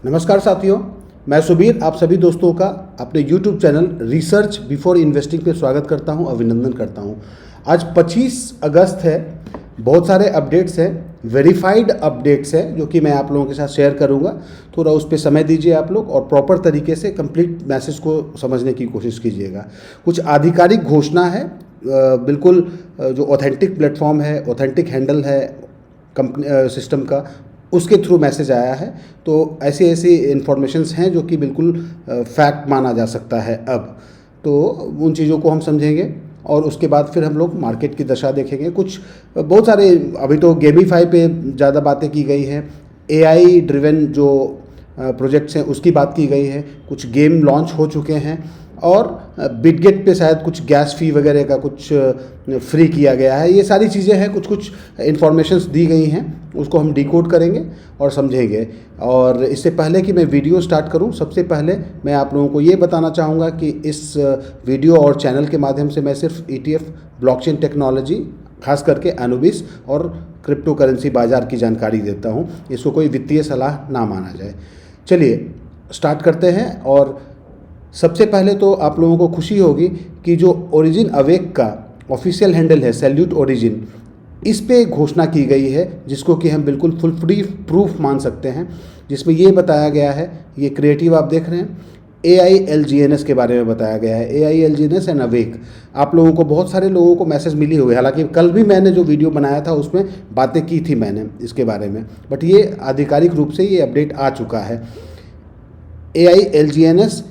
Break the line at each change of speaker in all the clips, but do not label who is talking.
नमस्कार साथियों, मैं सुबीर आप सभी दोस्तों का अपने YouTube channel research before investing पे स्वागत करता हूं, अभिनंदन करता हूं। आज 25 अगस्त है। बहुत सारे अपडेट्स हैं, वेरीफाइड अपडेट्स हैं जो कि मैं आप लोगों के साथ शेयर करूंगा। थोड़ा उस पर समय दीजिए आप लोग और प्रॉपर तरीके से कंप्लीट मैसेज को समझने की कोशिश कीजिएगा। कुछ आधिकारिक घोषणा है, बिल्कुल जो ऑथेंटिक प्लेटफॉर्म है, ऑथेंटिक हैंडल है कंपनी सिस्टम का, उसके थ्रू मैसेज आया है। तो ऐसी ऐसी इन्फॉर्मेशंस हैं जो कि बिल्कुल फैक्ट माना जा सकता है। अब तो उन चीज़ों को हम समझेंगे और उसके बाद फिर हम लोग मार्केट की दशा देखेंगे। कुछ बहुत सारे अभी तो गेमीफाई पे ज़्यादा बातें की गई है, एआई ड्रिवन जो प्रोजेक्ट्स हैं उसकी बात की गई है। कुछ गेम लॉन्च हो चुके हैं और बिटगेट पे शायद कुछ गैस फी वगैरह का कुछ फ्री किया गया है। ये सारी चीज़ें हैं, कुछ कुछ इन्फॉर्मेशंस दी गई हैं, उसको हम डिकोड करेंगे और समझेंगे। और इससे पहले कि मैं वीडियो स्टार्ट करूं, सबसे पहले मैं आप लोगों को ये बताना चाहूँगा कि इस वीडियो और चैनल के माध्यम से मैं सिर्फ ETF, ब्लॉकचेन टेक्नोलॉजी, खास करके अनुबिस और क्रिप्टो करेंसी बाज़ार की जानकारी देता हूँ। इसको कोई वित्तीय सलाह ना माना जाए। चलिए स्टार्ट करते हैं। और सबसे पहले तो आप लोगों को खुशी होगी कि जो ओरिजिन अवेक का ऑफिशियल हैंडल है, सैल्यूट ओरिजिन, इस पे घोषणा की गई है जिसको कि हम बिल्कुल फुल फ्री प्रूफ मान सकते हैं। जिसमें ये बताया गया है, ये क्रिएटिव आप देख रहे हैं, AILGNS के बारे में बताया गया है। AILGNS एंड अवेक, आप लोगों को, बहुत सारे लोगों को मैसेज मिली हुई है। हालांकि कल भी मैंने जो वीडियो बनाया था उसमें बातें की थी मैंने इसके बारे में, बट ये आधिकारिक रूप से ये अपडेट आ चुका है। AILGNS,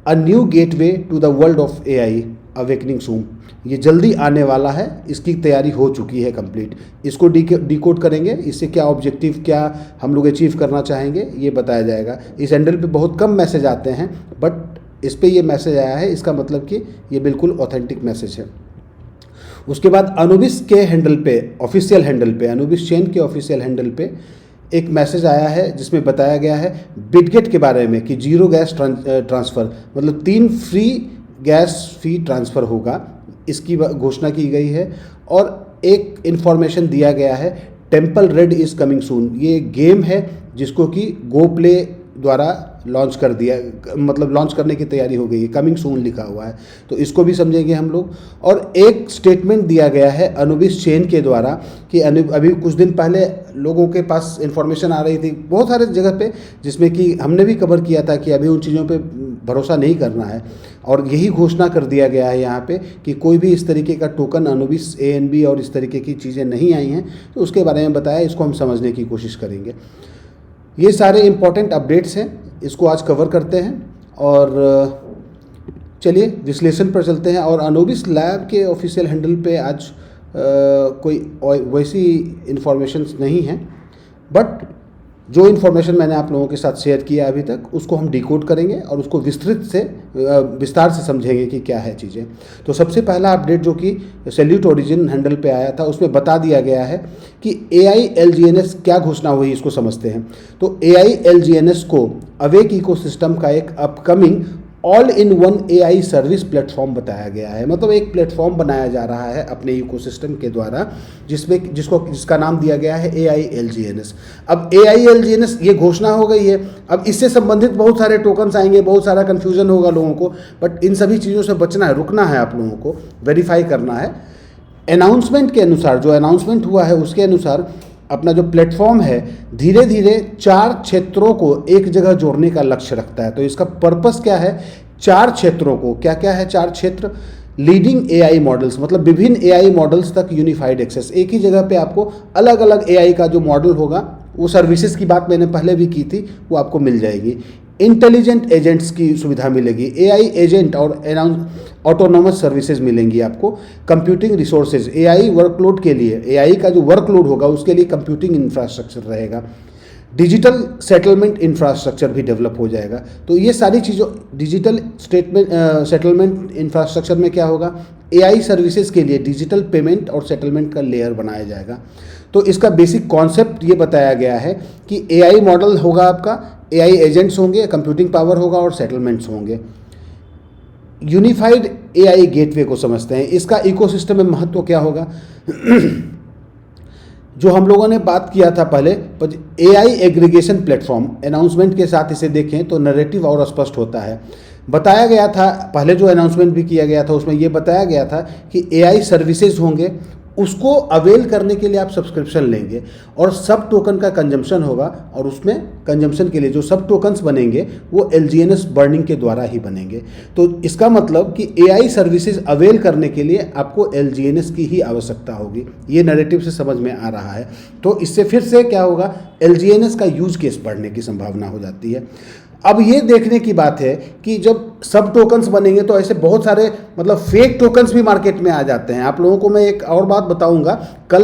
a new gateway to the world of AI awakening soon, ये जल्दी आने वाला है। इसकी तैयारी हो चुकी है कंप्लीट। इसको डिकोड करेंगे, इससे क्या ऑब्जेक्टिव, क्या हम लोग अचीव करना चाहेंगे, ये बताया जाएगा। इस हैंडल पे बहुत कम मैसेज आते हैं, बट इस पे ये मैसेज आया है, इसका मतलब कि ये बिल्कुल ऑथेंटिक मैसेज है। उसके बाद अनुबिस के हैंडल पे, ऑफिशियल हैंडल पे, अनुबिस चेन के ऑफिशियल हैंडल पे एक मैसेज आया है जिसमें बताया गया है बिटगेट के बारे में कि 0 गैस ट्रांसफ़र, मतलब 3 फ्री गैस फी ट्रांसफ़र होगा, इसकी घोषणा की गई है। और एक इन्फॉर्मेशन दिया गया है, temple red is coming soon. ये गेम है जिसको कि गो प्ले द्वारा लॉन्च कर दिया, मतलब लॉन्च करने की तैयारी हो गई है, कमिंग सून लिखा हुआ है, तो इसको भी समझेंगे हम लोग। और एक स्टेटमेंट दिया गया है अनुबिस चेन के द्वारा कि अभी कुछ दिन पहले लोगों के पास इन्फॉर्मेशन आ रही थी बहुत सारे जगह पे, जिसमें कि हमने भी कवर किया था कि अभी उन चीज़ों पे भरोसा नहीं करना है। और यही घोषणा कर दिया गया है यहाँ पे कि कोई भी इस तरीके का टोकन अनुबिस ANB और इस तरीके की चीज़ें नहीं आई हैं, तो उसके बारे में बताया। इसको हम समझने की कोशिश करेंगे। ये सारे इंपॉर्टेंट अपडेट्स हैं, इसको आज कवर करते हैं। और चलिए विश्लेषण पर चलते हैं। और अनुबिस लैब के ऑफिशियल हैंडल पे आज कोई वैसी इन्फॉर्मेशंस नहीं है, बट जो इन्फॉर्मेशन मैंने आप लोगों के साथ शेयर किया अभी तक, उसको हम डिकोड करेंगे और उसको विस्तार से समझेंगे कि क्या है चीज़ें। तो सबसे पहला अपडेट जो कि सैल्यूट ओरिजिन हैंडल पे आया था, उसमें बता दिया गया है कि AILGNS क्या घोषणा हुई, इसको समझते हैं। तो AILGNS को अवेक इकोसिस्टम का एक upcoming all in one AI service platform बताया गया है। मतलब एक प्लेटफॉर्म बनाया जा रहा है अपने इकोसिस्टम के द्वारा, जिसका नाम दिया गया है AILGNS। अब AILGNS ये घोषणा हो गई है, अब इससे संबंधित बहुत सारे टोकन्स आएंगे, बहुत सारा कन्फ्यूजन होगा लोगों को, बट इन सभी चीज़ों से बचना है, रुकना है, आप लोगों को वेरीफाई करना है। अनाउंसमेंट के अनुसार, जो अनाउंसमेंट हुआ है उसके अनुसार, अपना जो प्लेटफॉर्म है धीरे धीरे 4 क्षेत्रों को एक जगह जोड़ने का लक्ष्य रखता है। तो इसका पर्पस क्या है? 4 क्षेत्रों को, क्या क्या है 4 क्षेत्र? लीडिंग AI मॉडल्स, मतलब विभिन्न AI मॉडल्स तक यूनिफाइड एक्सेस। एक ही जगह पे आपको अलग अलग AI का जो मॉडल होगा, वो सर्विसेज की बात मैंने पहले भी की थी, वो आपको मिल जाएगी। इंटेलिजेंट एजेंट्स की सुविधा मिलेगी, AI एजेंट और ऑटोनोमस सर्विसेज मिलेंगी आपको। कंप्यूटिंग रिसोर्सेज, AI वर्कलोड के लिए, AI का जो वर्कलोड होगा उसके लिए कंप्यूटिंग इंफ्रास्ट्रक्चर रहेगा। डिजिटल सेटलमेंट इंफ्रास्ट्रक्चर भी डेवलप हो जाएगा। तो ये सारी चीज़ों, डिजिटल सेटलमेंट इंफ्रास्ट्रक्चर में क्या होगा, AI सर्विसेज के लिए डिजिटल पेमेंट और सेटलमेंट का लेयर बनाया जाएगा। तो इसका बेसिक कॉन्सेप्ट ये बताया गया है कि AI मॉडल होगा आपका, AI एजेंट्स होंगे, कंप्यूटिंग पावर होगा और सेटलमेंट्स होंगे। यूनिफाइड AI गेटवे को समझते हैं, इसका इकोसिस्टम में महत्व क्या होगा। जो हम लोगों ने बात किया था पहले, AI एग्रीगेशन प्लेटफॉर्म अनाउंसमेंट के साथ इसे देखें तो नैरेटिव और स्पष्ट होता है। बताया गया था पहले, जो अनाउंसमेंट भी किया गया था उसमें ये बताया गया था कि AI सर्विसेज होंगे, उसको अवेल करने के लिए आप सब्सक्रिप्शन लेंगे और सब टोकन का कंजम्पशन होगा, और उसमें कंजम्पशन के लिए जो सब टोकन्स बनेंगे वो LGNS बर्निंग के द्वारा ही बनेंगे। तो इसका मतलब कि AI सर्विसेज अवेल करने के लिए आपको LGNS की ही आवश्यकता होगी। ये नैरेटिव से समझ में आ रहा है। तो इससे फिर से क्या होगा, LGNS का यूज केस बढ़ने की संभावना हो जाती है। अब ये देखने की बात है कि जब सब टोकन्स बनेंगे तो ऐसे बहुत सारे मतलब फेक टोकन्स भी मार्केट में आ जाते हैं। आप लोगों को मैं एक और बात बताऊंगा, कल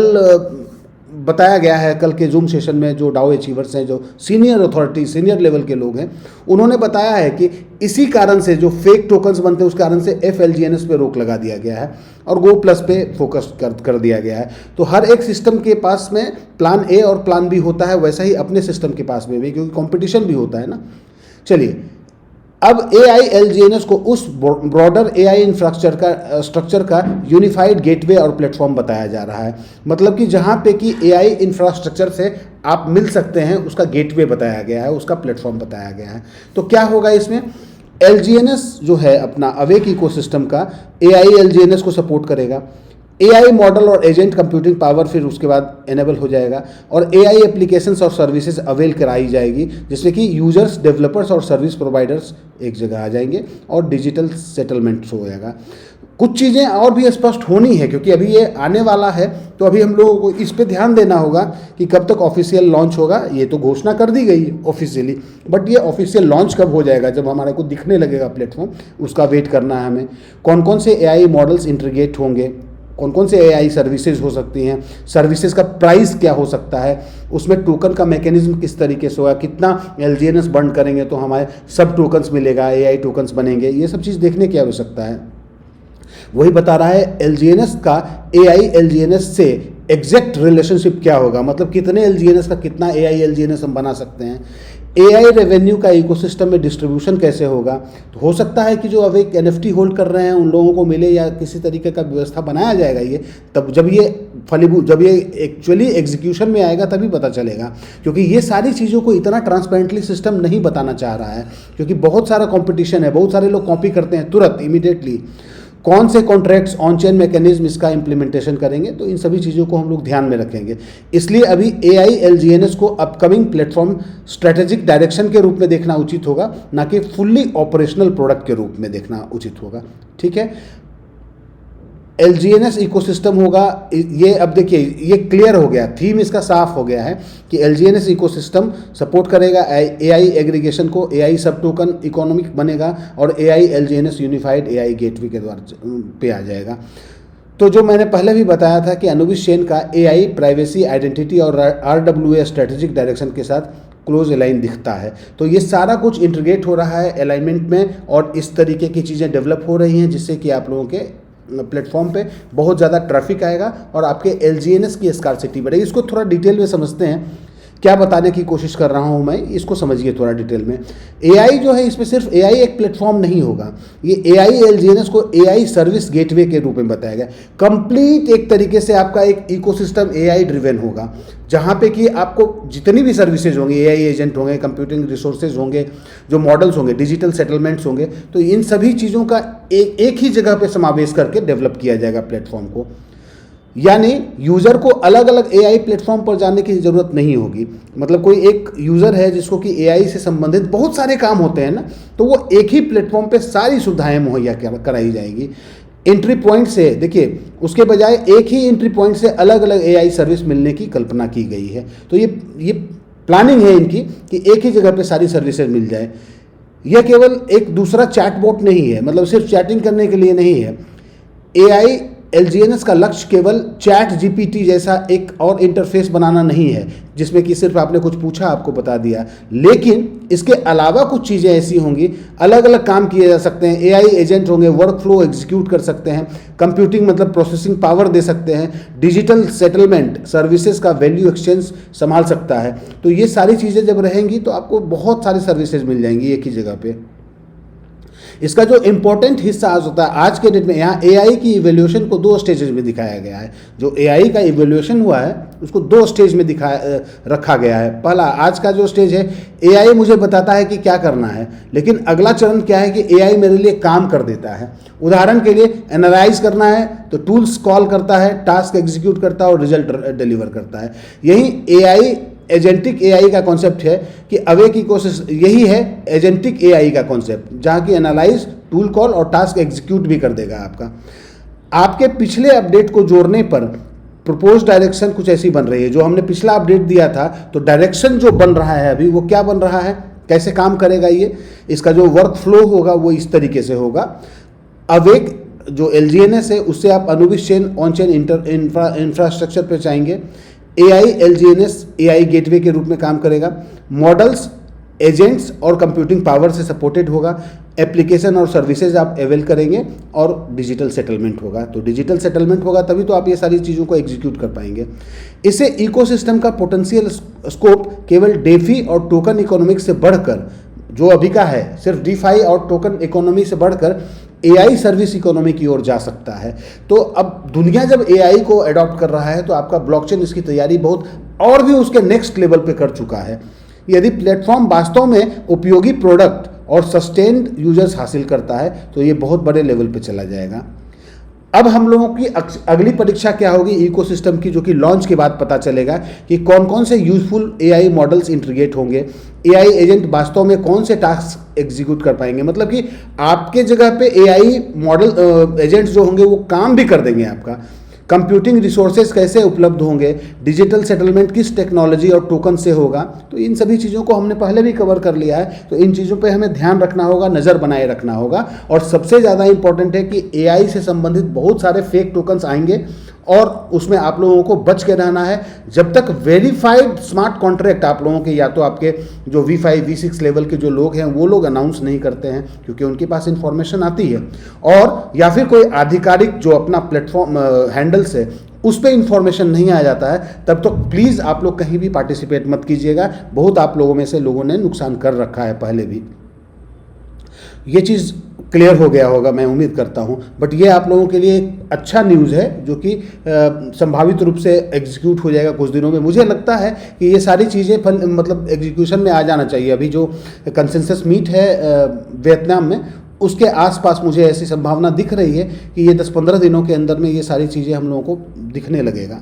बताया गया है, कल के जूम सेशन में जो डाउ अचीवर्स हैं, जो सीनियर अथॉरिटी सीनियर लेवल के लोग हैं, उन्होंने बताया है कि इसी कारण से जो फेक टोकन्स बनते हैं उस कारण से FLGNS पे रोक लगा दिया गया है और गो प्लस पे फोकस कर दिया गया है। तो हर एक सिस्टम के पास में प्लान A और प्लान B होता है, वैसा ही अपने सिस्टम के पास में भी, क्योंकि कॉम्पिटिशन भी होता है ना। चलिए, अब AI LGNS को उस ब्रॉडर AI स्ट्रक्चर का यूनिफाइड गेटवे और प्लेटफॉर्म बताया जा रहा है। मतलब कि जहाँ पे कि AI इंफ्रास्ट्रक्चर से आप मिल सकते हैं, उसका गेटवे बताया गया है, उसका प्लेटफॉर्म बताया गया है। तो क्या होगा इसमें, LGNS जो है अपना अवेक इकोसिस्टम का AI LGNS को सपोर्ट करेगा। AI मॉडल और एजेंट कंप्यूटिंग पावर फिर उसके बाद एनेबल हो जाएगा और AI एप्लीकेशंस और सर्विसेज अवेल कराई जाएगी, जिसमें कि यूजर्स, डेवलपर्स और सर्विस प्रोवाइडर्स एक जगह आ जाएंगे और डिजिटल सेटलमेंट हो जाएगा। कुछ चीज़ें और भी स्पष्ट होनी है क्योंकि अभी ये आने वाला है, तो अभी हम लोगों को इस पे ध्यान देना होगा कि कब तक ऑफिशियल लॉन्च होगा। ये तो घोषणा कर दी गई है ऑफिशियली, बट ये ऑफिशियल लॉन्च कब हो जाएगा, जब हमारे को दिखने लगेगा प्लेटफॉर्म, उसका वेट करना है हमें। कौन कौन से AI मॉडल्स इंटीग्रेट होंगे, कौन कौन से AI सर्विसेज हो सकती हैं, सर्विसेज का प्राइस क्या हो सकता है, उसमें टोकन का मैकेनिज्म किस तरीके से होगा, कितना LGNS बर्न करेंगे तो हमारे सब टोकन्स मिलेगा, AI टोकन्स बनेंगे, ये सब चीज़ देखने की आवश्यकता है। वही बता रहा है LGNS का AI LGNS से एग्जैक्ट रिलेशनशिप क्या होगा, मतलब कितने LGNS का कितना AI LGNS हम बना सकते हैं। AI रेवेन्यू का इकोसिस्टम में डिस्ट्रीब्यूशन कैसे होगा, तो हो सकता है कि जो अब एक NFT होल्ड कर रहे हैं उन लोगों को मिले, या किसी तरीके का व्यवस्था बनाया जाएगा ये, तब जब ये एक्चुअली एग्जीक्यूशन में आएगा तभी पता चलेगा। क्योंकि ये सारी चीज़ों को इतना ट्रांसपेरेंटली सिस्टम नहीं बताना चाह रहा है, क्योंकि बहुत सारा कॉम्पिटिशन है, बहुत सारे लोग कॉपी करते हैं तुरंत इमीडिएटली। कौन से कॉन्ट्रैक्ट्स, ऑन चेन मैकेनिज्म इसका इम्प्लीमेंटेशन करेंगे, तो इन सभी चीज़ों को हम लोग ध्यान में रखेंगे। इसलिए अभी AI LGNS को अपकमिंग प्लेटफॉर्म स्ट्रेटेजिक डायरेक्शन के रूप में देखना उचित होगा, ना कि फुल्ली ऑपरेशनल प्रोडक्ट के रूप में देखना उचित होगा। ठीक है, LGNS इकोसिस्टम होगा ये। अब देखिए ये क्लियर हो गया, थीम इसका साफ हो गया है कि LGNS इकोसिस्टम सपोर्ट करेगा AI एग्रीगेशन को, AI सब टोकन इकोनॉमिक बनेगा और AI LGNS unified AI gateway के द्वारा पे आ जाएगा। तो जो मैंने पहले भी बताया था कि अनुबिस चेन का AI प्राइवेसी, आइडेंटिटी और RWA स्ट्रेटेजिक डायरेक्शन के साथ क्लोज अलाइन दिखता है। तो ये सारा कुछ इंटीग्रेट हो रहा है अलाइनमेंट में, और इस तरीके की चीज़ें डेवलप हो रही हैं जिससे कि आप लोगों के प्लेटफॉर्म पे बहुत ज़्यादा ट्रैफिक आएगा और आपके LGNS की स्कार्सिटी बढ़ेगी। इसको थोड़ा डिटेल में समझते हैं, क्या बताने की कोशिश कर रहा हूँ मैं, इसको समझिए थोड़ा डिटेल में। AI जो है, इसमें सिर्फ AI एक प्लेटफॉर्म नहीं होगा, ये AI LGNS को AI सर्विस गेटवे के रूप में बताया गया। कंप्लीट एक तरीके से आपका एक इकोसिस्टम AI ड्रिवन होगा, जहाँ पे कि आपको जितनी भी सर्विसेज होंगी, AI एजेंट होंगे, कंप्यूटिंग रिसोर्सेज होंगे, जो मॉडल्स होंगे, डिजिटल सेटलमेंट्स होंगे, तो इन सभी चीज़ों का एक ही जगह पे समावेश करके डेवलप किया जाएगा प्लेटफॉर्म को। यानी यूज़र को अलग अलग AI प्लेटफॉर्म पर जाने की ज़रूरत नहीं होगी। मतलब कोई एक यूज़र है जिसको कि AI से संबंधित बहुत सारे काम होते हैं ना, तो वो एक ही प्लेटफॉर्म पे सारी सुविधाएं मुहैया कराई जाएगी। एंट्री पॉइंट से देखिए, उसके बजाय एक ही एंट्री पॉइंट से अलग अलग AI सर्विस मिलने की कल्पना की गई है। तो ये प्लानिंग है इनकी कि एक ही जगह पे सारी सर्विसेज मिल जाए। यह केवल एक दूसरा चैटबॉट नहीं है, मतलब सिर्फ चैटिंग करने के लिए नहीं है। AI LGNS का लक्ष्य केवल चैट GPT जैसा एक और इंटरफेस बनाना नहीं है, जिसमें कि सिर्फ आपने कुछ पूछा आपको बता दिया, लेकिन इसके अलावा कुछ चीज़ें ऐसी होंगी, अलग अलग काम किए जा सकते हैं। AI एजेंट होंगे, वर्क फ्लो एग्जीक्यूट कर सकते हैं, कंप्यूटिंग मतलब प्रोसेसिंग पावर दे सकते हैं, डिजिटल सेटलमेंट सर्विसेज का वैल्यू एक्सचेंज संभाल सकता है। तो ये सारी चीज़ें जब रहेंगी तो आपको बहुत सारी सर्विसेज मिल जाएंगी एक ही जगह पे। इसका जो इम्पोर्टेंट हिस्सा आज होता है आज के डेट में, यहाँ एआई की इवोल्यूशन को 2 स्टेजेस में दिखाया गया है। जो एआई का इवोल्यूशन हुआ है उसको 2 स्टेज में रखा गया है। पहला आज का जो स्टेज है, एआई मुझे बताता है कि क्या करना है, लेकिन अगला चरण क्या है कि एआई मेरे लिए काम कर देता है। उदाहरण के लिए एनालाइज करना है तो टूल्स कॉल करता है, टास्क एग्जीक्यूट करता है और रिजल्ट डिलीवर करता है। यही एआई एजेंटिक एआई का कॉन्सेप्ट है कि अवेक इकोसिस्टम, यही है एजेंटिक एआई का कॉन्सेप्ट, जहाँ की एनालाइज, टूल कॉल और टास्क एग्जीक्यूट भी कर देगा आपका। आपके पिछले अपडेट को जोड़ने पर प्रपोज डायरेक्शन कुछ ऐसी बन रही है। जो हमने पिछला अपडेट दिया था तो डायरेक्शन जो बन रहा है अभी वो क्या बन रहा है, कैसे काम करेगा ये, इसका जो वर्क फ्लो होगा वो इस तरीके से होगा। अवेक जो LGNS है उससे आप अनुविश चेन ऑन चेन इंफ्रास्ट्रक्चर पे जाएंगे। AI LGNS AI गेटवे के रूप में काम करेगा। मॉडल्स, एजेंट्स और कंप्यूटिंग पावर से सपोर्टेड होगा। एप्लीकेशन और सर्विसेज आप अवेल करेंगे और डिजिटल सेटलमेंट होगा। तो डिजिटल सेटलमेंट होगा तभी तो आप ये सारी चीज़ों को एग्जीक्यूट कर पाएंगे। इससे इकोसिस्टम का पोटेंशियल स्कोप केवल डेफी और टोकन इकोनॉमिक्स से बढ़कर, जो अभी का है सिर्फ DeFi और टोकन इकोनॉमी से बढ़कर AI सर्विस इकोनॉमी की ओर जा सकता है। तो अब दुनिया जब AI को अडॉप्ट कर रहा है तो आपका ब्लॉकचेन इसकी तैयारी बहुत और भी उसके नेक्स्ट लेवल पे कर चुका है। यदि प्लेटफॉर्म वास्तव में उपयोगी प्रोडक्ट और सस्टेन्ड यूजर्स हासिल करता है तो ये बहुत बड़े लेवल पे चला जाएगा। अब हम लोगों की अगली परीक्षा क्या होगी इकोसिस्टम की, जो कि लॉन्च के बाद पता चलेगा कि कौन कौन से यूजफुल AI मॉडल्स इंटीग्रेट होंगे, AI एजेंट वास्तव में कौन से टास्क एग्जीक्यूट कर पाएंगे। मतलब कि आपके जगह पे AI मॉडल एजेंट्स जो होंगे वो काम भी कर देंगे आपका। कंप्यूटिंग रिसोर्सेज कैसे उपलब्ध होंगे, डिजिटल सेटलमेंट किस टेक्नोलॉजी और टोकन से होगा। तो इन सभी चीज़ों को हमने पहले भी कवर कर लिया है। तो इन चीज़ों पे हमें ध्यान रखना होगा, नज़र बनाए रखना होगा। और सबसे ज़्यादा इंपॉर्टेंट है कि AI से संबंधित बहुत सारे फेक टोकन्स आएंगे और उसमें आप लोगों को बच के रहना है। जब तक वेरीफाइड स्मार्ट कॉन्ट्रैक्ट आप लोगों के, या तो आपके जो V5 V6 लेवल के जो लोग हैं वो लोग अनाउंस नहीं करते हैं क्योंकि उनके पास इंफॉर्मेशन आती है, और या फिर कोई आधिकारिक जो अपना प्लेटफॉर्म हैंडल्स है उस पर इंफॉर्मेशन नहीं आ जाता है, तब तो प्लीज़ आप लोग कहीं भी पार्टिसिपेट मत कीजिएगा। बहुत आप लोगों में से लोगों ने नुकसान कर रखा है पहले भी। ये चीज़ क्लियर हो गया होगा मैं उम्मीद करता हूँ। बट ये आप लोगों के लिए एक अच्छा न्यूज़ है जो कि संभावित रूप से एग्जीक्यूट हो जाएगा कुछ दिनों में। मुझे लगता है कि ये सारी चीज़ें मतलब एग्जीक्यूशन में आ जाना चाहिए। अभी जो कंसेंसस मीट है वियतनाम में, उसके आसपास मुझे ऐसी संभावना दिख रही है कि ये 10-15 दिनों के अंदर में ये सारी चीज़ें हम लोगों को दिखने लगेगा।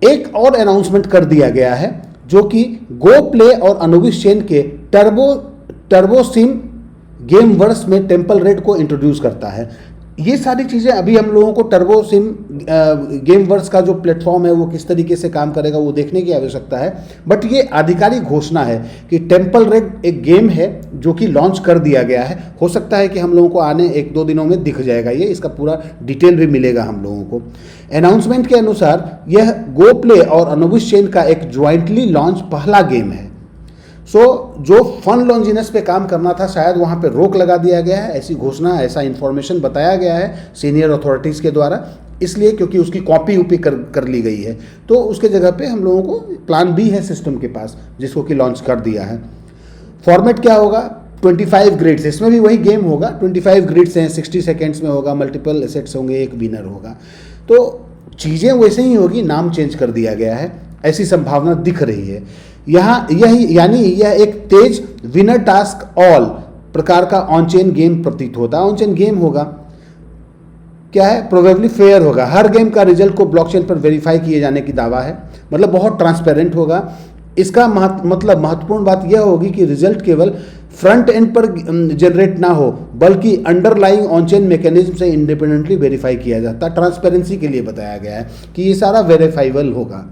एक और अनाउंसमेंट कर दिया गया है जो कि गो प्ले और अनुविश चेन के टर्बो सिम गेम वर्स में टेम्पल रेड को इंट्रोड्यूस करता है। ये सारी चीज़ें अभी हम लोगों को टर्बो सिम गेम वर्स का जो प्लेटफॉर्म है वो किस तरीके से काम करेगा वो देखने की आवश्यकता है। बट ये आधिकारिक घोषणा है कि टेम्पल रेड एक गेम है जो कि लॉन्च कर दिया गया है। हो सकता है कि हम लोगों को आने 1-2 दिनों में दिख जाएगा, ये इसका पूरा डिटेल भी मिलेगा हम लोगों को। अनाउंसमेंट के अनुसार यह गो प्ले और अनुविश चेन का एक ज्वाइंटली लॉन्च पहला गेम है। जो फन लॉन्जिनेस पे काम करना था शायद वहाँ पे रोक लगा दिया गया है, ऐसी घोषणा, ऐसा इन्फॉर्मेशन बताया गया है सीनियर अथॉरिटीज़ के द्वारा, इसलिए क्योंकि उसकी कॉपी कर ली गई है। तो उसके जगह पे हम लोगों को प्लान B है सिस्टम के पास जिसको कि लॉन्च कर दिया है। फॉर्मेट क्या होगा, 25 ग्रिड्स, इसमें भी वही गेम होगा। 25 ग्रिड्स हैं, 60 सेकेंड्स में होगा, मल्टीपल एसेट्स होंगे, एक विनर होगा। तो चीज़ें वैसे ही होगी, नाम चेंज कर दिया गया है, ऐसी संभावना दिख रही है। यहाँ यह एक तेज विनर टास्क ऑल प्रकार का ऑन चेन गेम प्रतीत होता है। ऑन चेन गेम होगा, क्या है, प्रोबेबली फेयर होगा। हर गेम का रिजल्ट को ब्लॉकचेन पर वेरीफाई किए जाने की दावा है, मतलब बहुत ट्रांसपेरेंट होगा। इसका मतलब महत्वपूर्ण बात यह होगी कि रिजल्ट केवल फ्रंट एंड पर जनरेट ना हो बल्कि अंडरलाइंग ऑन चेन मैकेनिज्म से इंडिपेंडेंटली वेरीफाई किया जाता है। ट्रांसपेरेंसी के लिए बताया गया है कि ये सारा वेरीफाइबल होगा।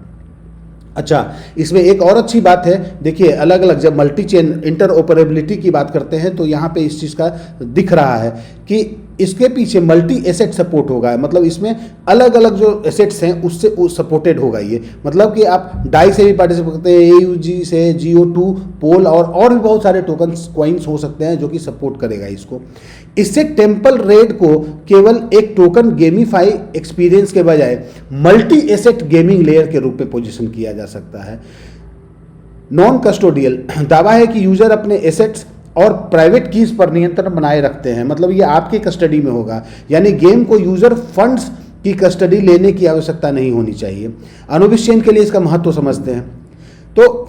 अच्छा, इसमें एक और अच्छी बात है, देखिए अलग अलग जब मल्टी चेन इंटरऑपरेबिलिटी की बात करते हैं तो यहाँ पे इस चीज़ का दिख रहा है कि इसके पीछे मल्टी एसेट सपोर्ट होगा। मतलब इसमें अलग अलग जो एसेट्स हैं उससे सपोर्टेड होगा ये। मतलब कि आप डाई से भी पार्टिसिपेट करते हैं, AUG से, GO2, पोल और भी बहुत सारे टोकन्स कॉइन्स हो सकते हैं जो कि सपोर्ट करेगा इसको। इससे टेम्पल रेड को केवल एक टोकन गेमीफाई एक्सपीरियंस के बजाय मल्टी एसेट गेमिंग लेयर के रूप में पोजीशन किया जा सकता है। नॉन कस्टोडियल दावा है कि यूजर अपने एसेट्स और प्राइवेट कीज पर नियंत्रण बनाए रखते हैं, मतलब ये आपके कस्टडी में होगा, यानी गेम को यूजर फंड्स की कस्टडी लेने की आवश्यकता नहीं होनी चाहिए। अनुबिस चेन के लिए इसका महत्व समझते हैं। तो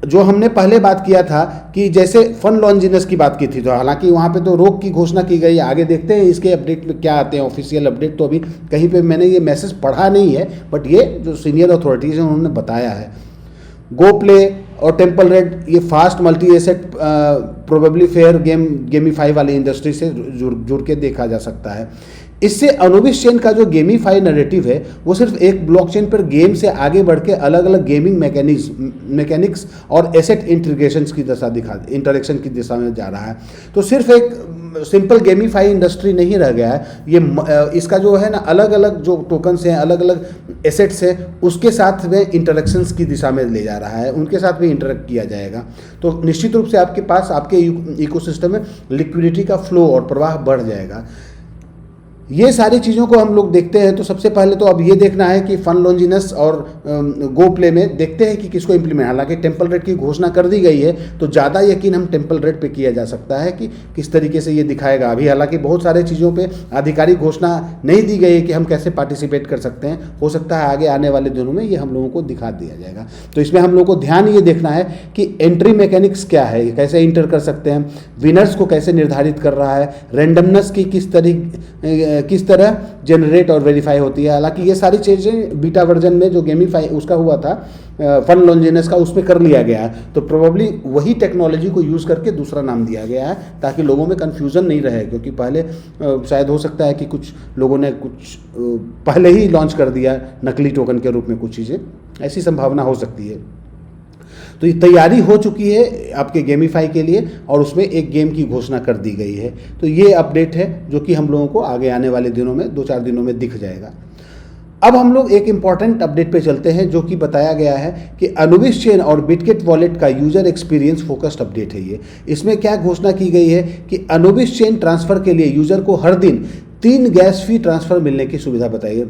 जो हमने पहले बात किया था कि जैसे फन लॉन्जिनेस की बात की थी, तो हालांकि वहाँ पे तो रोक की घोषणा की गई, आगे देखते हैं इसके अपडेट में क्या आते हैं, ऑफिशियल अपडेट तो अभी कहीं पे मैंने ये मैसेज पढ़ा नहीं है, बट ये जो सीनियर अथॉरिटीज़ हैं उन्होंने बताया है। गो प्ले और टेम्पल रेड ये fast multi asset probably fair gamify वाली इंडस्ट्री से जुड़ के देखा जा सकता है। इससे अनुबिस चेन का जो गेमीफाई नैरेटिव है वो सिर्फ एक ब्लॉकचेन पर गेम से आगे बढ़ के अलग अलग गेमिंग मैकेनिक्स और एसेट इंटरेक्शन की दिशा में जा रहा है। तो सिर्फ एक सिंपल गेमीफाई इंडस्ट्री नहीं रह गया है, ये इसका जो है ना अलग अलग जो टोकन्स हैं, अलग अलग एसेट्स हैं, उसके साथ में इंटरेक्शंस की दिशा में ले जा रहा है, उनके साथ भी इंटरेक्ट किया जाएगा। तो निश्चित रूप से आपके पास आपके इकोसिस्टम में लिक्विडिटी का फ्लो और प्रवाह बढ़ जाएगा। ये सारी चीज़ों को हम लोग देखते हैं। तो सबसे पहले तो अब ये देखना है कि फन लॉन्जिनेस और गो प्ले में देखते हैं कि किसको इम्प्लीमेंट, हालांकि टेम्पल रेड की घोषणा कर दी गई है तो ज़्यादा यकीन हम टेम्पल रेड पे किया जा सकता है कि किस तरीके से ये दिखाएगा। अभी हालांकि बहुत सारे चीज़ों पे आधिकारिक घोषणा नहीं दी गई है कि हम कैसे पार्टिसिपेट कर सकते हैं, हो सकता है आगे आने वाले दिनों में ये हम लोगों को दिखा दिया जाएगा। तो इसमें हम लोगों को ध्यान ये देखना है कि एंट्री मैकेनिक्स क्या है, कैसे इंटर कर सकते हैं, विनर्स को कैसे निर्धारित कर रहा है, रेंडमनेस की किस तरह जनरेट और वेरीफाई होती है। हालांकि ये सारी चीज़ें बीटा वर्जन में जो गेमीफाई उसका हुआ था फन लॉन्जिनेस का, उसमें कर लिया गया है। तो प्रोबेबली वही टेक्नोलॉजी को यूज़ करके दूसरा नाम दिया गया है ताकि लोगों में कन्फ्यूज़न नहीं रहे, क्योंकि पहले शायद हो सकता है कि कुछ लोगों ने कुछ पहले ही लॉन्च कर दिया नकली टोकन के रूप में कुछ चीज़ें, ऐसी संभावना हो सकती है। तो ये तैयारी हो चुकी है आपके गेमीफाई के लिए और उसमें एक गेम की घोषणा कर दी गई है। तो ये अपडेट है जो कि हम लोगों को आगे आने वाले दिनों में 2-4 दिनों में दिख जाएगा। अब हम लोग एक इम्पॉर्टेंट अपडेट पे चलते हैं जो कि बताया गया है कि अनुबिस चेन और बिटगेट वॉलेट का यूजर एक्सपीरियंस फोकस्ड अपडेट है ये। इसमें क्या घोषणा की गई है कि अनुबिस चेन ट्रांसफ़र के लिए यूजर को हर दिन 3 गैस फी ट्रांसफ़र मिलने की सुविधा बताई है।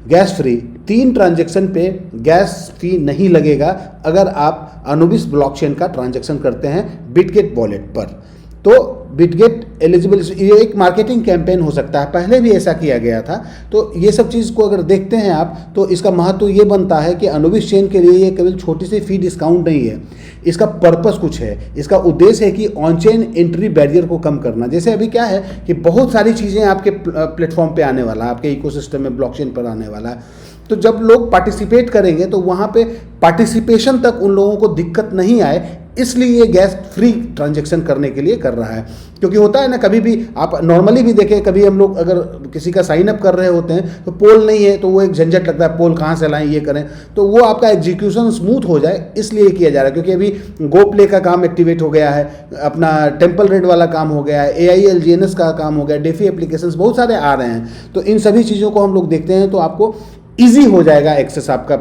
गैस फ्री 3 ट्रांजैक्शन पे गैस फी नहीं लगेगा अगर आप अनुबिस ब्लॉकचेन का ट्रांजैक्शन करते हैं बिटगेट वॉलेट पर। तो बिटगेट एलिजिबल, ये एक मार्केटिंग कैंपेन हो सकता है, पहले भी ऐसा किया गया था। तो ये सब चीज़ को अगर देखते हैं आप तो इसका महत्व ये बनता है कि अनुबिस चेन के लिए ये केवल छोटी सी फी डिस्काउंट नहीं है, इसका पर्पस कुछ है। इसका उद्देश्य है कि ऑन चेन एंट्री बैरियर को कम करना। जैसे अभी क्या है कि बहुत सारी चीज़ें आपके प्लेटफॉर्म पे आने वाला है, आपके इकोसिस्टम में ब्लॉकचेन पर आने वाला है। तो जब लोग पार्टिसिपेट करेंगे तो वहाँ पे पार्टिसिपेशन तक उन लोगों को दिक्कत नहीं आए, इसलिए ये गैस फ्री ट्रांजैक्शन करने के लिए कर रहा है। क्योंकि होता है ना, कभी भी आप नॉर्मली भी देखें, कभी हम लोग अगर किसी का साइन अप कर रहे होते हैं तो पोल नहीं है तो वो एक झंझट लगता है, पोल कहाँ से लाएं, ये करें। तो वो आपका एग्जीक्यूशन स्मूथ हो जाए इसलिए किया जा रहा है। क्योंकि अभी गो प्ले का काम एक्टिवेट हो गया है, अपना टेम्पल रेड वाला काम हो गया है, AILGNS का काम हो गया, डेफी एप्लीकेशंस बहुत सारे आ रहे हैं। तो इन सभी चीज़ों को हम लोग देखते हैं तो आपको ईजी हो जाएगा एक्सेस आपका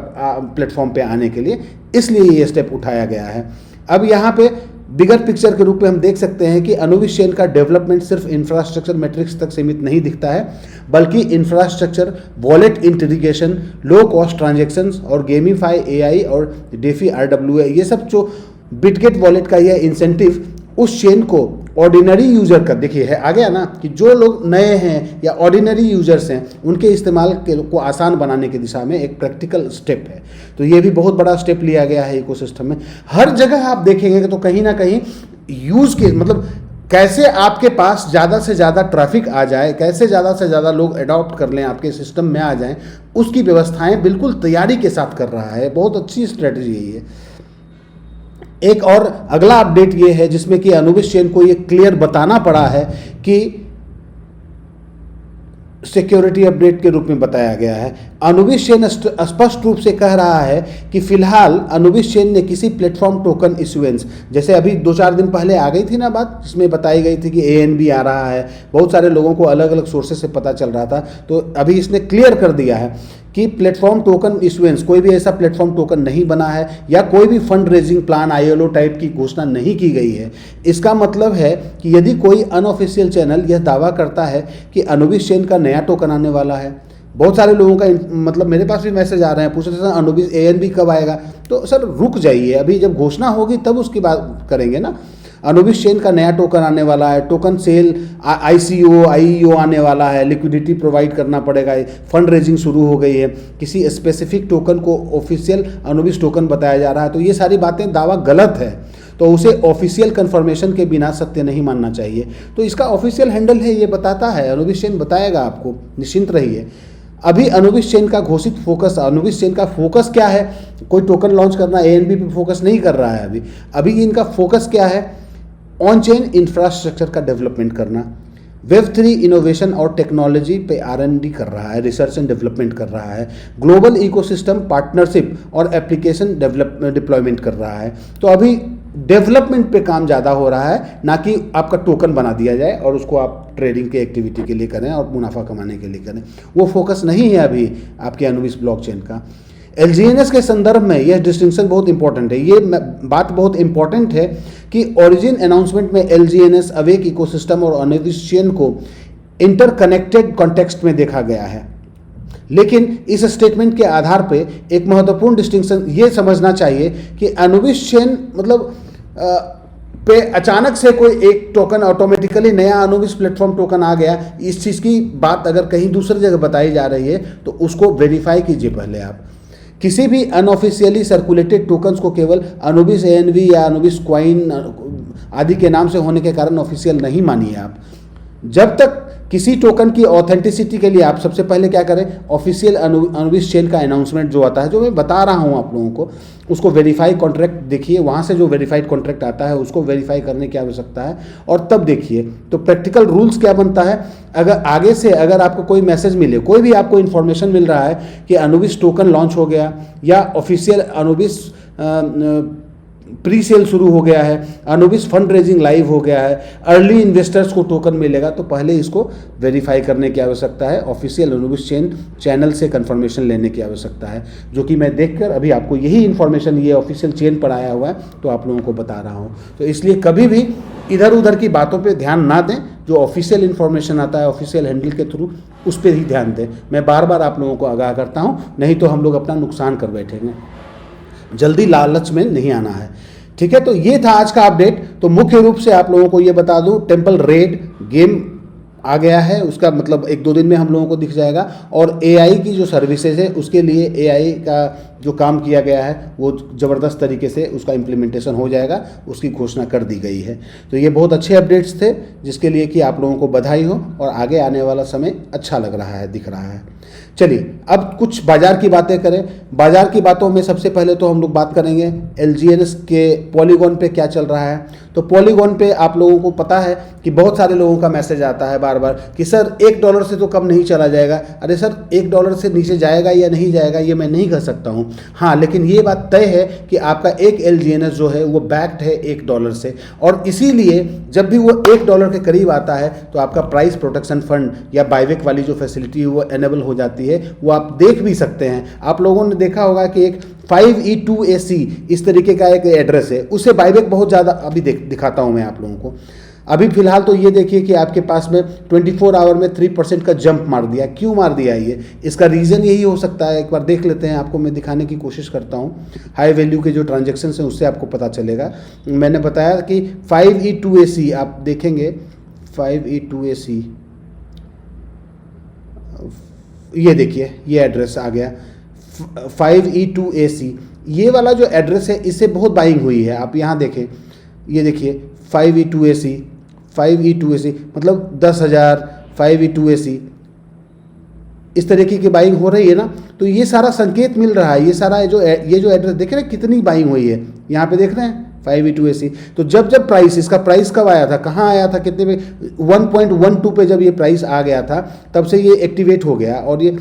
प्लेटफॉर्म पे आने के लिए, इसलिए ये स्टेप उठाया गया है। अब यहाँ पे बिगर पिक्चर के रूप में हम देख सकते हैं कि अनुबिस चेन का डेवलपमेंट सिर्फ इंफ्रास्ट्रक्चर मैट्रिक्स तक सीमित नहीं दिखता है, बल्कि infrastructure, wallet integration, low cost transactions और गेमीफाई AI और डेफी RWA, ये सब जो बिटगेट वॉलेट का यह इंसेंटिव उस चेन को ऑर्डिनरी यूज़र का, देखिए है आ गया ना कि जो लोग नए हैं या ऑर्डिनरी यूजर्स हैं उनके इस्तेमाल को आसान बनाने की दिशा में एक प्रैक्टिकल स्टेप है। तो ये भी बहुत बड़ा स्टेप लिया गया है इकोसिस्टम में। हर जगह आप देखेंगे तो कहीं ना कहीं यूज़ के मतलब कैसे आपके पास ज़्यादा से ज़्यादा ट्रैफिक आ जाए, कैसे ज़्यादा से ज़्यादा लोग अडॉप्ट कर लें, आपके सिस्टम में आ जाएं, उसकी व्यवस्थाएं बिल्कुल तैयारी के साथ कर रहा है। बहुत अच्छी स्ट्रेटजी है ये। एक और अगला अपडेट ये है जिसमें कि अनुबिस चेन को ये क्लियर बताना पड़ा है कि सिक्योरिटी अपडेट के रूप में बताया गया है। अनुबिस चेन स्पष्ट रूप से कह रहा है कि फिलहाल अनुबिस चेन ने किसी प्लेटफॉर्म टोकन इशुएंस, जैसे अभी 2-4 दिन पहले आ गई थी ना बात, जिसमें बताई गई थी कि ANB आ रहा है, बहुत सारे लोगों को अलग अलग सोर्सेस से पता चल रहा था। तो अभी इसने क्लियर कर दिया है कि प्लेटफॉर्म टोकन इशुएंस, कोई भी ऐसा प्लेटफॉर्म टोकन नहीं बना है या कोई भी fund raising plan ILO type की घोषणा नहीं की गई है। इसका मतलब है कि यदि कोई अनऑफिशियल चैनल यह दावा करता है कि अनुबिस चेन का नया टोकन आने वाला है, बहुत सारे लोगों का मतलब मेरे पास भी मैसेज आ रहे हैं, पूछ रहे हैं अनुबिस ANB कब आएगा। तो सर रुक जाइए, अभी जब घोषणा होगी तब उसकी बात करेंगे ना। अनुबिस चेन का नया टोकन आने वाला है, टोकन सेल, ICO IEO आने वाला है, लिक्विडिटी प्रोवाइड करना पड़ेगा, फंड रेजिंग शुरू हो गई है, किसी स्पेसिफिक टोकन को ऑफिशियल अनुबिस टोकन बताया जा रहा है। तो ये सारी बातें दावा गलत है, तो उसे ऑफिशियल कंफर्मेशन के बिना सत्य नहीं मानना चाहिए। तो इसका ऑफिशियल हैंडल है, ये बताता है, अनुबिस चेन बताएगा आपको, निश्चिंत रहिए। अभी अनुबिस चेन का घोषित फोकस, अनुबिस चेन का फोकस क्या है? कोई टोकन लॉन्च करना, ANB पे फोकस नहीं कर रहा है अभी इनका फोकस क्या है? ऑन चेन इंफ्रास्ट्रक्चर का डेवलपमेंट करना, Web3 इनोवेशन और टेक्नोलॉजी पे R&D कर रहा है, रिसर्च एंड डेवलपमेंट कर रहा है, ग्लोबल इकोसिस्टम पार्टनरशिप और एप्लीकेशन डिप्लॉयमेंट कर रहा है। तो अभी डेवलपमेंट पे काम ज़्यादा हो रहा है, ना कि आपका टोकन बना दिया जाए और उसको आप ट्रेडिंग के एक्टिविटी के लिए करें और मुनाफा कमाने के लिए करें। वो फोकस नहीं है अभी आपके अनुबिस ब्लॉकचेन का। LGNS के संदर्भ में यह डिस्टिंक्शन बहुत इंपॉर्टेंट है, ये बात बहुत इंपॉर्टेंट है कि ओरिजिन अनाउंसमेंट में LGNS अवेक इकोसिस्टम और अनुबिस चेन को इंटरकनेक्टेड कॉन्टेक्स्ट में देखा गया है। लेकिन इस स्टेटमेंट के आधार पे एक महत्वपूर्ण डिस्टिंक्शन ये समझना चाहिए कि अनुबिस चेन मतलब पे अचानक से कोई एक टोकन ऑटोमेटिकली नया अनुबिस प्लेटफॉर्म टोकन आ गया, इस चीज़ की बात अगर कहीं दूसरी जगह बताई जा रही है तो उसको वेरीफाई कीजिए पहले आप। किसी भी अनऑफिशियली सर्कुलेटेड टोकन्स को केवल अनुबिस ANB या अनुबिस क्वाइन आदि के नाम से होने के कारण ऑफिशियल नहीं मानिए आप। जब तक किसी टोकन की ऑथेंटिसिटी के लिए आप सबसे पहले क्या करें, ऑफिशियल अनुबिस चेन का अनाउंसमेंट जो आता है, जो मैं बता रहा हूं आप लोगों को, उसको वेरीफाई कॉन्ट्रैक्ट देखिए, वहां से जो वेरीफाइड कॉन्ट्रैक्ट आता है उसको वेरीफाई करने की आवश्यकता है और तब देखिए। तो प्रैक्टिकल रूल्स क्या बनता है, अगर आगे से अगर आपको कोई मैसेज मिले, कोई भी आपको इन्फॉर्मेशन मिल रहा है कि अनुबिस टोकन लॉन्च हो गया या ऑफिशियल अनुबिस प्री सेल शुरू हो गया है, अनुबिस फंड रेजिंग लाइव हो गया है, अर्ली इन्वेस्टर्स को टोकन मिलेगा, तो पहले इसको वेरीफाई करने की आवश्यकता है, ऑफिशियल अनुबिस चैनल से कंफर्मेशन लेने की आवश्यकता है, जो कि मैं देखकर अभी आपको यही इन्फॉर्मेशन ये ऑफिशियल चेन पर आया हुआ है तो आप लोगों को बता रहा हूँ। तो इसलिए कभी भी इधर उधर की बातों पर ध्यान ना दें, जो ऑफिशियल इन्फॉर्मेशन आता है ऑफिशियल हैंडल के थ्रू उस पर ही ध्यान दें। मैं बार बार आप लोगों को आगाह करता हूँ, नहीं तो हम लोग अपना नुकसान कर बैठेंगे। जल्दी लालच में नहीं आना है, ठीक है। तो ये था आज का अपडेट। तो मुख्य रूप से आप लोगों को ये बता दूं, टेम्पल रेड गेम आ गया है, उसका मतलब 1-2 दिन में हम लोगों को दिख जाएगा। और AI की जो सर्विसेज है उसके लिए AI का जो काम किया गया है वो ज़बरदस्त तरीके से उसका इम्प्लीमेंटेशन हो जाएगा, उसकी घोषणा कर दी गई है। तो ये बहुत अच्छे अपडेट्स थे जिसके लिए कि आप लोगों को बधाई हो और आगे आने वाला समय अच्छा लग रहा है, दिख रहा है। चलिए अब कुछ बाजार की बातें करें। बाजार की बातों में सबसे पहले तो हम लोग बात करेंगे LGNS के पॉलीगॉन पे क्या चल रहा है। तो पॉलीगॉन पे आप लोगों को पता है कि बहुत सारे लोगों का मैसेज आता है बार बार कि सर $1 से तो कम नहीं चला जाएगा। अरे सर $1 से नीचे जाएगा या नहीं जाएगा ये मैं नहीं कह सकता हूँ, हाँ, लेकिन ये बात तय है कि आपका एक LGNS जो है वो बैक्ड है $1 से, और इसीलिए जब भी वो $1 के करीब आता है तो आपका प्राइस प्रोटेक्शन फंड या बायबैक वाली जो फैसिलिटी है वो एनेबल हो जाती है। वो आप देख भी सकते हैं। आप लोगों ने देखा होगा कि एक 5E2AC इस तरीके का एक एड्रेस है, उससे बायबैक बहुत ज़्यादा अभी दिखाता हूं मैं आप लोगों को। अभी फिलहाल तो ये देखिए कि आपके पास में 24 आवर में 3% का जंप मार दिया। क्यों मार दिया ये? इसका रीज़न यही हो सकता है, एक बार देख लेते हैं, आपको मैं दिखाने की कोशिश करता हूँ। हाई वैल्यू के जो ट्रांजेक्शन हैं उससे आपको पता चलेगा। मैंने बताया कि 5E2AC आप देखेंगे, 5E2AC ये देखिए, ये एड्रेस आ गया 5E2AC। ये वाला जो एड्रेस है इससे बहुत बाइंग हुई है। आप यहाँ देखें, ये देखिए 5E2AC मतलब 10,000 5E2AC इस तरीके की बाइंग हो रही है ना। तो ये सारा संकेत मिल रहा है, ये सारा ये जो एड्रेस देख रहे हैं कितनी बाइंग हुई है, यहाँ पे देख रहे हैं 5E2AC। तो जब प्राइस, इसका प्राइस कब आया था, कहाँ आया था, कितने पे, 1.12 पे जब ये प्राइस आ गया था तब से ये एक्टिवेट हो गया और ये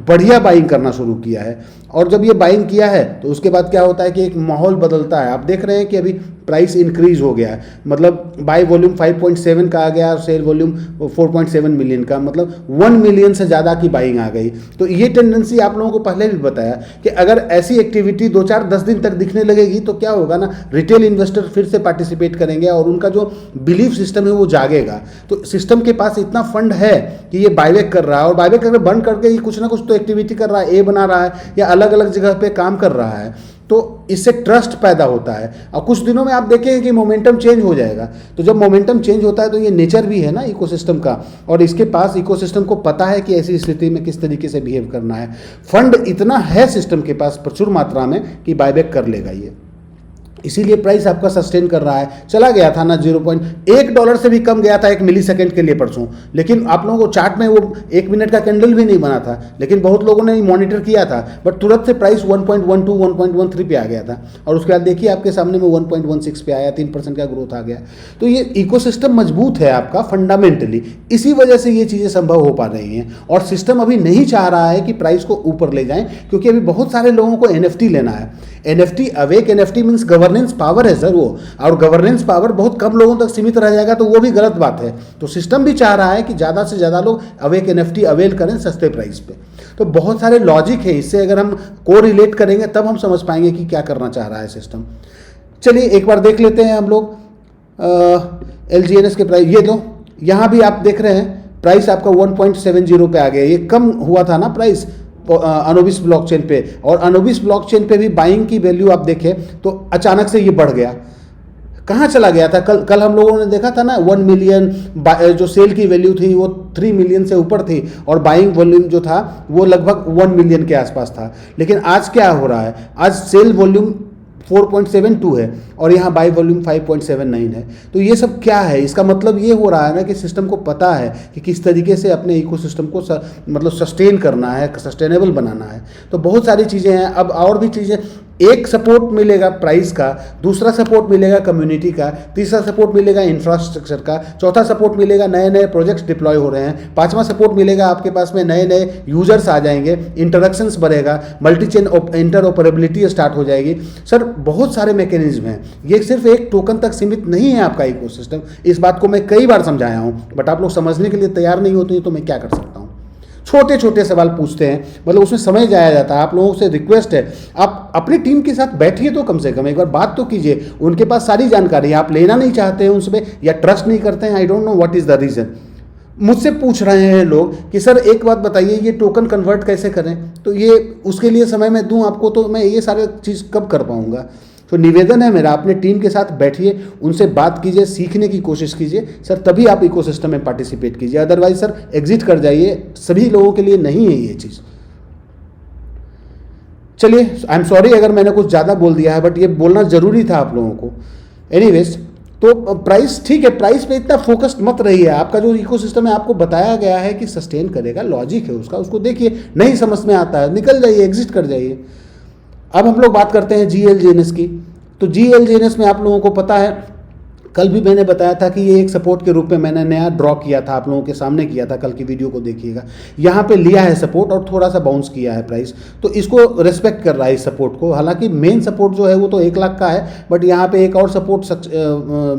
बढ़िया बाइंग करना शुरू किया है। और जब ये बाइंग किया है तो उसके बाद क्या होता है कि एक माहौल बदलता है। आप देख रहे हैं कि अभी प्राइस इंक्रीज हो गया है, मतलब बाई वॉल्यूम 5.7 का आ गया और सेल वॉल्यूम 4.7 मिलियन का, मतलब 1 मिलियन से ज़्यादा की बाइंग आ गई। तो ये टेंडेंसी आप लोगों को पहले भी बताया कि अगर ऐसी एक्टिविटी 2-4-10 दिन तक दिखने लगेगी तो क्या होगा ना, रिटेल इन्वेस्टर फिर से पार्टिसिपेट करेंगे और उनका जो बिलीफ सिस्टम है वो जागेगा। तो सिस्टम के पास इतना फंड है कि ये बायबैक कर रहा है और बायबैक करके बंद करके ये कुछ ना कुछ तो एक्टिविटी कर रहा है, ए बना रहा है या अलग अलग जगह पे काम कर रहा है। तो इससे ट्रस्ट पैदा होता है और कुछ दिनों में आप देखेंगे कि मोमेंटम चेंज हो जाएगा। तो जब मोमेंटम चेंज होता है तो ये नेचर भी है ना इकोसिस्टम का, और इसके पास इकोसिस्टम को पता है कि ऐसी स्थिति में किस तरीके से बिहेव करना है। फंड इतना है सिस्टम के पास प्रचुर मात्रा में कि बायबैक कर लेगा ये, इसीलिए प्राइस आपका सस्टेन कर रहा है। चला गया था ना $0.1 से भी कम गया था 1 मिली सेकेंड के लिए परसों, लेकिन आप लोगों को चार्ट में वो 1 मिनट का कैंडल भी नहीं बना था, लेकिन बहुत लोगों ने मॉनिटर किया था, बट तुरंत से प्राइस 1.12 1.13 पे आ गया था और उसके बाद देखिए आपके सामने में 1.16 पे आया, 3% का ग्रोथ आ गया। तो ये इकोसिस्टम मजबूत है आपका फंडामेंटली, इसी वजह से ये चीज़ें संभव हो पा रही हैं। और सिस्टम अभी नहीं चाह रहा है कि प्राइस को ऊपर ले जाएं, क्योंकि अभी बहुत सारे लोगों को NFT लेना है। NFT awake NFT means governance power है सर वो, और गवर्नेंस पावर बहुत कम लोगों तक सीमित रह जाएगा तो वो भी गलत बात है। तो सिस्टम भी चाह रहा है कि ज़्यादा से ज़्यादा लोग अवेक NFT अवेल करें सस्ते प्राइस पे। तो बहुत सारे लॉजिक है, इससे अगर हम को रिलेट करेंगे तब हम समझ पाएंगे कि क्या करना चाह रहा है सिस्टम। चलिए एक बार देख लेते हैं हम लोग LGNS के प्राइस। ये लो यहाँ भी आप देख रहे हैं प्राइस आपका 1.70 पे आ गया, ये कम हुआ था ना प्राइस अनोबिस ब्लॉकचेन पे, और अनोबिस ब्लॉकचेन पे भी बाइंग की वैल्यू आप देखें तो अचानक से ये बढ़ गया। कहाँ चला गया था? कल हम लोगों ने देखा था ना 1 मिलियन जो सेल की वैल्यू थी वो 3 मिलियन से ऊपर थी और बाइंग वॉल्यूम जो था वो लगभग 1 मिलियन के आसपास था। लेकिन आज क्या हो रहा है? आज सेल वॉल्यूम 4.72 है और यहाँ बाई वॉल्यूम 5.79 है। तो ये सब क्या है? इसका मतलब ये हो रहा है ना कि सिस्टम को पता है कि किस तरीके से अपने इकोसिस्टम को मतलब सस्टेन करना है, सस्टेनेबल बनाना है। तो बहुत सारी चीज़ें हैं। अब और भी चीज़ें, एक सपोर्ट मिलेगा प्राइस का, दूसरा सपोर्ट मिलेगा कम्युनिटी का, तीसरा सपोर्ट मिलेगा इंफ्रास्ट्रक्चर का, चौथा सपोर्ट मिलेगा नए नए प्रोजेक्ट्स डिप्लॉय हो रहे हैं, पांचवा सपोर्ट मिलेगा आपके पास में नए नए यूजर्स आ जाएंगे, इंटरेक्शंस बढ़ेगा, मल्टी चेन इंटरऑपरेबिलिटी स्टार्ट हो जाएगी। सर बहुत सारे मैकेनिज्म हैं, ये सिर्फ एक टोकन तक सीमित नहीं है आपका इकोसिस्टम। इस बात को मैं कई बार समझाया हूँ, बट आप लोग समझने के लिए तैयार नहीं होते हैं, तो मैं क्या कर सकता हूँ? छोटे छोटे सवाल पूछते हैं, मतलब उसमें समय जाया जाता है। आप लोगों से रिक्वेस्ट है, आप अपनी टीम के साथ बैठिए तो कम से कम एक बार बात तो कीजिए। उनके पास सारी जानकारी है, आप लेना नहीं चाहते हैं उनसे या ट्रस्ट नहीं करते हैं, I don't know what is the reason. मुझसे पूछ रहे हैं लोग कि सर एक बात बताइए, ये टोकन कन्वर्ट कैसे करें? तो ये उसके लिए समय मैं दूं आपको तो मैं ये सारे चीज़ कब कर पाऊंगा? तो निवेदन है मेरा, अपने टीम के साथ बैठिए, उनसे बात कीजिए, सीखने की कोशिश कीजिए सर, तभी आप इकोसिस्टम में पार्टिसिपेट कीजिए। अदरवाइज सर एग्जिट कर जाइए, सभी लोगों के लिए नहीं है ये चीज़। चलिए आई एम सॉरी अगर मैंने कुछ ज़्यादा बोल दिया है, बट ये बोलना ज़रूरी था आप लोगों को। एनीवेज, तो प्राइस ठीक है, प्राइस पे इतना फोकस्ड मत रहिए। आपका जो इकोसिस्टम है आपको बताया गया है कि सस्टेन करेगा, लॉजिक है उसका, उसको देखिए। नहीं समझ में आता है निकल जाइए, एग्जिट कर जाइए। अब हम लोग बात करते हैं GLGNS की। तो GLGNS में आप लोगों को पता है, कल भी मैंने बताया था कि ये एक सपोर्ट के रूप में मैंने नया ड्रॉ किया था, आप लोगों के सामने किया था, कल की वीडियो को देखिएगा। यहाँ पे लिया है सपोर्ट और थोड़ा सा बाउंस किया है प्राइस, तो इसको रेस्पेक्ट कर रहा है इस सपोर्ट को। हालांकि मेन सपोर्ट जो है वो तो 1 लाख का है, बट यहाँ पे एक और सपोर्ट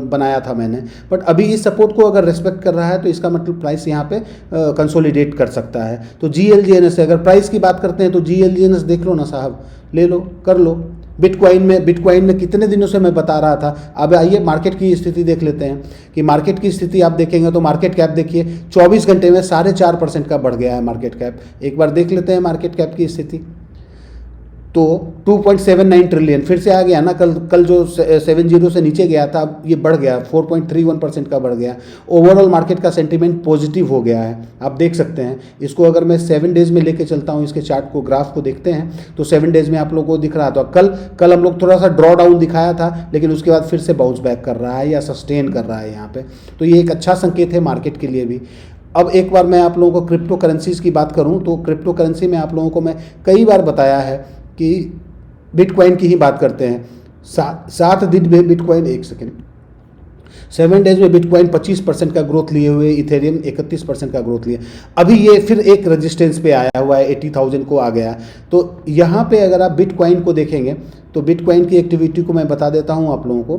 बनाया था मैंने। बट अभी इस सपोर्ट को अगर रेस्पेक्ट कर रहा है तो इसका मतलब प्राइस यहाँ पे कंसोलिडेट कर सकता है। तो GLGNS से अगर प्राइस की बात करते हैं तो GLGNS देख लो ना साहब, ले लो, कर लो। बिटकॉइन में कितने दिनों से मैं बता रहा था। अब आइए मार्केट की स्थिति देख लेते हैं कि मार्केट की स्थिति आप देखेंगे तो मार्केट कैप देखिए 24 घंटे में 4.5% का बढ़ गया है मार्केट कैप। एक बार देख लेते हैं मार्केट कैप की स्थिति, तो 2.79 ट्रिलियन फिर से आ गया ना। कल जो 70 से नीचे गया था, अब ये बढ़ गया, 4.31% का बढ़ गया। ओवरऑल मार्केट का सेंटीमेंट पॉजिटिव हो गया है, आप देख सकते हैं। इसको अगर मैं 7 डेज़ में लेके चलता हूँ, इसके चार्ट को, ग्राफ को देखते हैं तो 7 डेज़ में आप लोगों को दिख रहा था। कल हम लोग थोड़ा सा ड्रॉ डाउन दिखाया था, लेकिन उसके बाद फिर से बाउंस बैक कर रहा है या सस्टेन कर रहा है यहाँ पर। तो ये एक अच्छा संकेत है मार्केट के लिए भी। अब एक बार मैं आप लोगों को क्रिप्टो करेंसीज़ की बात करूँ तो क्रिप्टो करेंसी में आप लोगों को मैं कई बार बताया है कि बिटकॉइन की ही बात करते हैं। 7 दिन में बिटकॉइन, 7 डेज में बिटकॉइन 25% का ग्रोथ लिए हुए, इथेरियम 31% का ग्रोथ लिए। अभी ये फिर एक रेजिस्टेंस पे आया हुआ है, 80,000 को आ गया। तो यहाँ पे अगर आप बिटकॉइन को देखेंगे तो बिटकॉइन की एक्टिविटी को मैं बता देता हूँ आप लोगों को।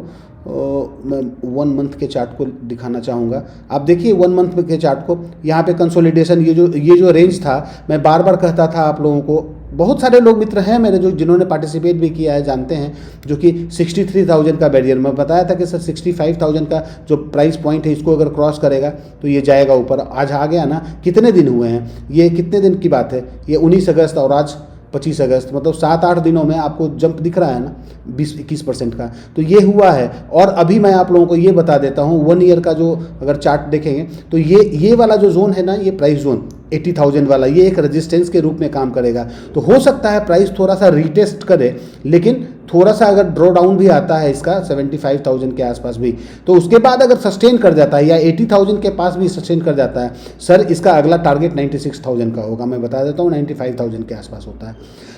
मैं 1 मंथ के चार्ट को दिखाना चाहूँगा। आप देखिए 1 मंथ के चार्ट को, यहाँ पे कंसोलिडेशन, ये जो रेंज था, मैं बार बार कहता था आप लोगों को। बहुत सारे लोग मित्र हैं मेरे जिन्होंने पार्टिसिपेट भी किया है, जानते हैं, जो कि 63,000 का बैरियर, मैं बताया था कि सर 65,000 का जो प्राइस पॉइंट है, इसको अगर क्रॉस करेगा तो ये जाएगा ऊपर। आज आ गया ना। कितने दिन हुए हैं, ये कितने दिन की बात है, ये 19 अगस्त और आज 25 अगस्त, मतलब 7-8 दिनों में आपको जंप दिख रहा है ना 20-21% का, तो ये हुआ है। और अभी मैं आप लोगों को ये बता देता हूँ 1 ईयर का जो अगर चार्ट देखेंगे तो ये वाला जो जोन है ना, ये प्राइस जोन 80,000 वाला, ये एक रेजिस्टेंस के रूप में काम करेगा। तो हो सकता है प्राइस थोड़ा सा रीटेस्ट करे, लेकिन थोड़ा सा अगर ड्रॉ डाउन भी आता है इसका 75,000 के आसपास भी, तो उसके बाद अगर सस्टेन कर जाता है या 80,000 के पास भी सस्टेन कर जाता है, सर इसका अगला टारगेट 96,000 का होगा। मैं बता देता हूँ 95,000 के आसपास होता है।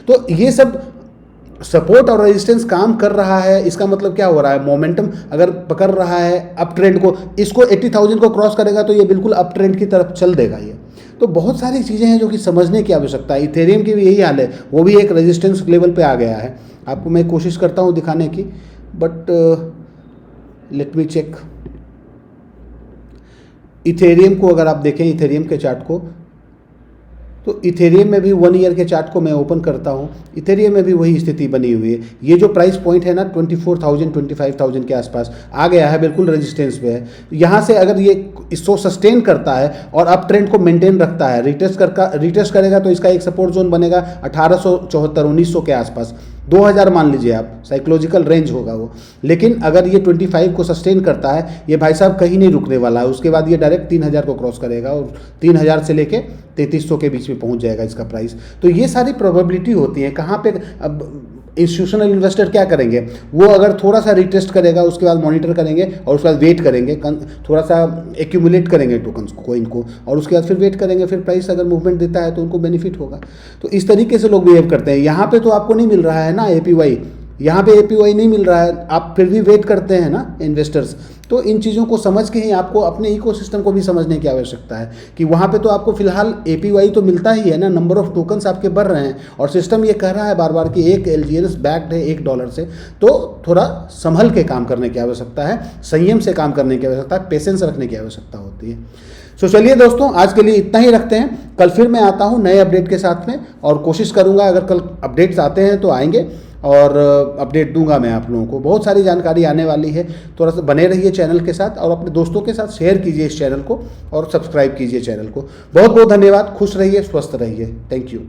तो ये सब सपोर्ट और रेजिस्टेंस काम कर रहा है, इसका मतलब क्या हो रहा है, मोमेंटम अगर पकड़ रहा है अप ट्रेंड को, इसको 80,000 को क्रॉस करेगा तो ये बिल्कुल अप ट्रेंड की तरफ चल देगा ये। तो बहुत सारी चीज़ें हैं जो कि समझने की आवश्यकता है। इथेरियम की भी यही हाल है, वो भी एक रेजिस्टेंस लेवल पे आ गया है। आपको मैं कोशिश करता हूँ दिखाने की, but let me check. Ethereum को अगर आप देखें, इथेरियम के चार्ट को, तो इथेरियम में भी 1 ईयर के चार्ट को मैं ओपन करता हूँ, इथेरियम में भी वही स्थिति बनी हुई है। ये जो प्राइस पॉइंट है ना 24,000 25,000 के आसपास आ गया है, बिल्कुल रेजिस्टेंस पे है। यहाँ से अगर ये इसको सस्टेन करता है और अप ट्रेंड को मेंटेन रखता है, रिटेस्ट करेगा तो इसका एक सपोर्ट जोन बनेगा 1874 1900 के आसपास, 2000 मान लीजिए आप, साइकोलॉजिकल रेंज होगा वो। लेकिन अगर ये 25 को सस्टेन करता है, ये भाई साहब कहीं नहीं रुकने वाला है। उसके बाद ये डायरेक्ट 3000 को क्रॉस करेगा और 3000 से लेके 3300 के बीच में पहुंच जाएगा इसका प्राइस। तो ये सारी प्रोबेबिलिटी होती है। कहाँ पे अब इंस्टीट्यूशनल इन्वेस्टर क्या करेंगे, वो अगर थोड़ा सा रिटेस्ट करेगा, उसके बाद मॉनिटर करेंगे और उसके बाद वेट करेंगे, थोड़ा सा एक्यूमुलेट करेंगे टोकन्स को, कोइन को, और उसके बाद फिर वेट करेंगे, फिर प्राइस अगर मूवमेंट देता है तो उनको बेनिफिट होगा। तो इस तरीके से लोग बिहेव करते हैं। यहाँ पे तो आपको नहीं मिल रहा है ना APY, यहाँ पे APY नहीं मिल रहा है, आप फिर भी वेट करते हैं ना इन्वेस्टर्स। तो इन चीज़ों को समझ के ही आपको अपने इकोसिस्टम को भी समझने की आवश्यकता है कि वहाँ पे तो आपको फिलहाल APY तो मिलता ही है ना, नंबर ऑफ टोकन्स आपके बढ़ रहे हैं, और सिस्टम ये कह रहा है बार बार कि एक LGNS बैक्ड है $1 से। तो थोड़ा संभल के काम करने की आवश्यकता है, संयम से काम करने की आवश्यकता है, पेशेंस रखने की आवश्यकता होती है। सो चलिए दोस्तों, आज के लिए इतना ही रखते हैं। कल फिर मैं आता हूँ नए अपडेट के साथ में, और कोशिश करूँगा अगर कल अपडेट्स आते हैं तो आएंगे और अपडेट दूंगा मैं आप लोगों को। बहुत सारी जानकारी आने वाली है, थोड़ा सा बने रहिए चैनल के साथ और अपने दोस्तों के साथ शेयर कीजिए इस चैनल को और सब्सक्राइब कीजिए चैनल को। बहुत बहुत धन्यवाद। खुश रहिए, स्वस्थ रहिए। Thank you.